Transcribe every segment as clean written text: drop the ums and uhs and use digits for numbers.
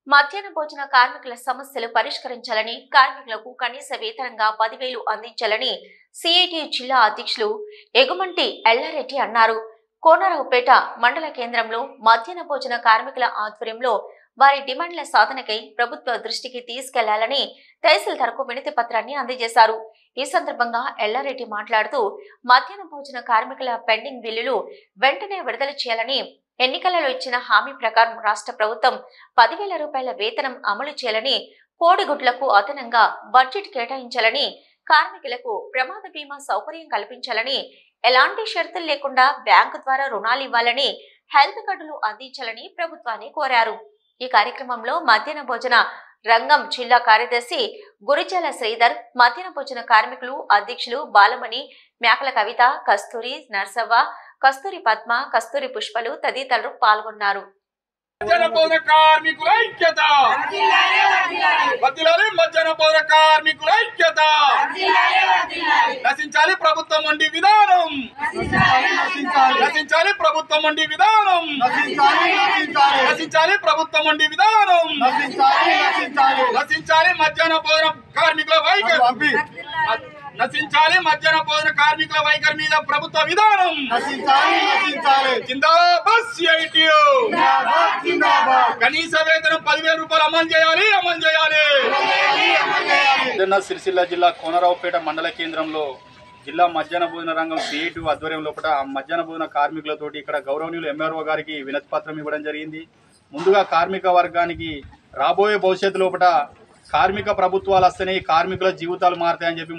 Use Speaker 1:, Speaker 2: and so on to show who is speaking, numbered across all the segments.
Speaker 1: మధ్యాహ్న భోజన కార్మికుల సమస్యలు పరిష్కరించాలని, కార్మికులకు కనీస వేతనంగా 10,000 అందించాలని సిఐటియు జిల్లా అధ్యక్షులు ఎగుమంటి ఎల్లారెడ్డి అన్నారు. కోనరావుపేట మండల కేంద్రంలో మధ్యాహ్న భోజన కార్మికుల ఆధ్వర్యంలో వారి డిమాండ్ల సాధనకై ప్రభుత్వ దృష్టికి తీసుకెళ్లాలని తహసీల్దార్కు వినతి పత్రాన్ని అందజేశారు. ఈ సందర్భంగా ఎల్లారెడ్డి మాట్లాడుతూ మధ్యాహ్న భోజన కార్మికుల పెండింగ్ బిల్లులు వెంటనే విడుదల చేయాలని, ఎన్నికలలో ఇచ్చిన హామీ ప్రకారం రాష్ట్ర ప్రభుత్వం 10,000 రూపాయల వేతనం అమలు చేయాలని, కోడిగుడ్లకు అదనంగా బడ్జెట్ కేటాయించాలని, కార్మికులకు ప్రమాద బీమా సౌకర్యం కల్పించాలని, ఎలాంటి షరతులు లేకుండా బ్యాంకు ద్వారా రుణాలు ఇవ్వాలని, హెల్త్ కార్డులు అందించాలని ప్రభుత్వాన్ని కోరారు. ఈ కార్యక్రమంలో మధ్యాహ్న భోజన రంగం జిల్లా కార్యదర్శి గురిజాల శ్రీధర్, మధ్యాహ్న భోజన కార్మికులు అధ్యక్షులు బాలమణి, మేకల కవిత, కస్తూరి నర్సవ్వ, కస్తూరి పద్మ, కస్తూరి పుష్పలు తదితరులు పాల్గొన్నారు.
Speaker 2: మధ్యాహ్న భోజన కార్మికుల ఐక్యత వర్ధిల్లాలి, మధ్యాహ్న భోజన కార్మికుల ఐక్యత నశించాలి ప్రభుత్వం వండి విధానం, నశించాలి ప్రభుత్వం వండి విధానం, నశించాలి ప్రభుత్వం వండి విధానం, నశించాలి మధ్యాహ్న భోజన కార్మికుల వైఖరి, నశించాలి మధ్యాహ్న భోజన కార్మికుల వైఖరి మీద ప్రభుత్వ విధానం. జిందాబాద్ సిఐటియు. కనీస వేతనం 10,000 రూపాయలు అమలు చేయాలి, అమలు చేయాలి. సిరిసిల్ల జిల్లా కోనరావుపేట మండల కేంద్రంలో జిల్లా మధ్యాహ్న భోజన రంగం సిఐటియు ఆధ్వర్యం లోపల మధ్యాహ్న భోజన కార్మికులతోటి ఇక్కడ గౌరవనీయులు ఎంఆర్ఓ గారికి వినతి పత్రం ఇవ్వడం జరిగింది. ముందుగా కార్మిక వర్గానికి రాబోయే భవిష్యత్తు లోపల కార్మిక ప్రభుత్వాలు వస్తేనే కార్మికుల జీవితాలు మారుతాయని చెప్పి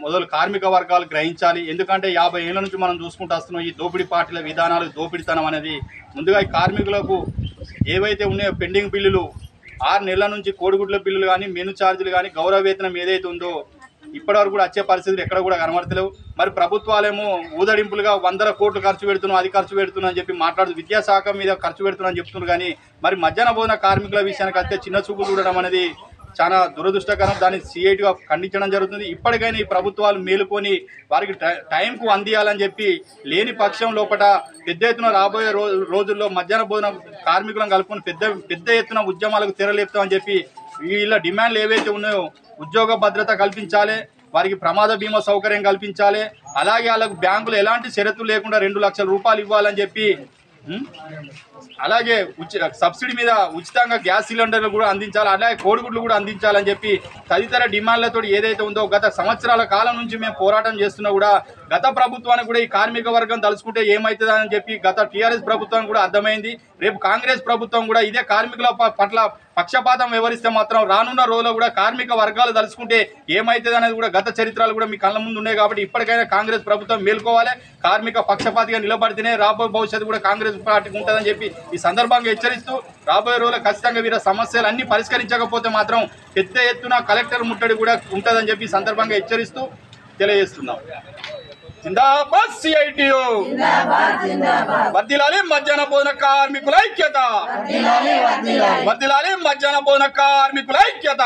Speaker 2: మొదలు కార్మిక వర్గాలు గ్రహించాలి. ఎందుకంటే 50 ఏళ్ల నుంచి మనం చూసుకుంటూ వస్తున్నాం ఈ దోపిడీ పార్టీల విధానాలు, దోపిడీతనం అనేది. ముందుగా ఈ కార్మికులకు ఏవైతే ఉన్నాయో పెండింగ్ బిల్లులు 6 నెలల నుంచి కోడిగుడ్ల బిల్లులు కానీ, మెను ఛార్జీలు కానీ, గౌరవ వేతనం ఏదైతే ఉందో ఇప్పటివరకు కూడా వచ్చే పరిస్థితులు ఎక్కడ కూడా కనబడతలేవు. మరి ప్రభుత్వాలేమో ఊదడింపులుగా 100 కోట్లు ఖర్చు పెడుతున్నాం, అది ఖర్చు పెడుతున్నా అని చెప్పి మాట్లాడుతూ విద్యాశాఖ మీద ఖర్చు పెడుతున్నా అని చెప్తున్నారు. కానీ మరి మధ్యాహ్న భోజన కార్మికుల విషయానికి వస్తే చిన్న చూపు చూడడం అనేది చాలా దురదృష్టకరం. దాన్ని సిఐటిగా ఖండించడం జరుగుతుంది. ఇప్పటికైనా ఈ ప్రభుత్వాలు మేలుకొని వారికి టైంకు అందియాలని చెప్పి, లేని పక్షం లోపల పెద్ద ఎత్తున రాబోయే రోజుల్లో మధ్యాహ్న భోజన కార్మికులను కలుపుకొని పెద్ద ఎత్తున ఉద్యమాలకు తెరలేపుతామని చెప్పి వీళ్ళ డిమాండ్లు ఏవైతే ఉన్నాయో ఉద్యోగ భద్రత కల్పించాలి, వారికి ప్రమాద బీమా సౌకర్యం కల్పించాలి, అలాగే వాళ్ళకు బ్యాంకులు ఎలాంటి షరతులు లేకుండా 2 లక్షల రూపాయలు ఇవ్వాలని చెప్పి, అలాగే సబ్సిడీ మీద ఉచితంగా గ్యాస్ సిలిండర్లు కూడా అందించాలి, అలాగే కోడిగుడ్లు కూడా అందించాలని చెప్పి తదితర డిమాండ్లతో ఏదైతే ఉందో గత సంవత్సరాల కాలం నుంచి మేము పోరాటం చేస్తున్నా కూడా గత ప్రభుత్వానికి కూడా ఈ కార్మిక వర్గం తలుచుకుంటే ఏమవుతుందని చెప్పి గత టీఆర్ఎస్ ప్రభుత్వానికి కూడా అర్థమైంది. రేపు కాంగ్రెస్ ప్రభుత్వం కూడా ఇదే కార్మికుల పట్ల పక్షపాతం వివరిస్తే మాత్రం రానున్న రోజుల్లో కూడా కార్మిక వర్గాలు తలుచుకుంటే ఏమవుతుంది అనేది కూడా గత చరిత్రలు కూడా మీ కళ్ళ ముందు ఉన్నాయి. కాబట్టి ఇప్పటికైనా కాంగ్రెస్ ప్రభుత్వం మేల్కోవాలి, కార్మిక పక్షపాతిగా నిలబడితేనే రాబోయే భవిష్యత్తు కూడా కాంగ్రెస్ పార్టీకి ఉంటుందని చెప్పి ఈ సందర్భంగా హెచ్చరిస్తూ, రాబోయే రోజుల్లో ఖచ్చితంగా వీరి సమస్యలు అన్ని పరిష్కరించకపోతే మాత్రం పెద్ద ఎత్తున కలెక్టర్ ముట్టడి కూడా ఉంటుందని చెప్పి ఈ సందర్భంగా హెచ్చరిస్తూ తెలియజేస్తున్నాం. జిందాబాద్ సిఐటియు. వర్ధిల్లాలి మధ్యాహ్న భోజన కార్మికుల ఐక్యత, వర్ధిల్లాలి మధ్యాహ్న భోజన కార్మికుల ఐక్యత.